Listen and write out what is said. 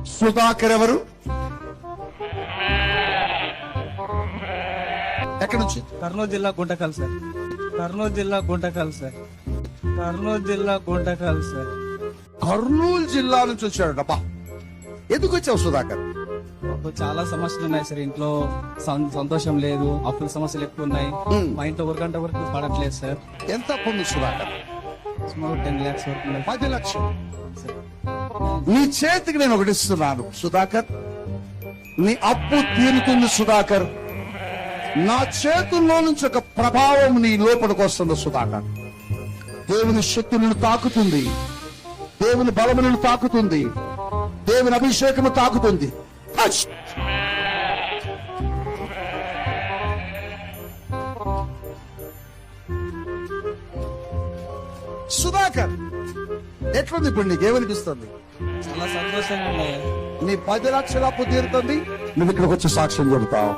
సుధాకర్ ఎవరు? ఎక్కడి నుంచి? కర్నూలు జిల్లా గుంటకల్ సార్. కర్నూలు జిల్లా గుంటకల్ సార్. కర్నూలు జిల్లా గుంటకల్ సార్. కర్నూలు జిల్లా నుంచి వచ్చాడబ్బా. ఎందుకు వచ్చావు సుధాకర్? మాకు చాలా సమస్యలు ఉన్నాయి సార్. ఇంట్లో సంతోషం లేదు, అప్పుల సమస్యలు ఎక్కువ ఉన్నాయి. మా ఇంట్లో ఒక గంట వరకు పడట్లేదు సార్. ఎంత అప్పు ఉంది సుధాకర్? సుమారు 10 lakhs వరకు ఉన్నాయి 10 లక్షలు. సార్. నీ చేతికి నేను ఒకటి ఇస్తున్నాను సుధాకర్, నీ అప్పు తీరుతుంది సుధాకర్. నా చేతుల్లో నుంచి ఒక ప్రభావం నీ లోపలికి వస్తుంది సుధాకర్. దేవుని శక్తి నిన్ను తాకుతుంది, దేవుని బలము నిన్ను తాకుతుంది, దేవుని అభిషేకము తాకుతుంది. టచ్. సుధాకర్ ఎట్లుంది ఇప్పుడు? నీకేమనిపిస్తుంది? చాలా సంతోషంగా ఉన్నాయి. నీ 10 లక్షల అప్పు తీరుతుంది, నువ్వు ఇక్కడికి వచ్చి సాక్ష్యం చెబుతావు.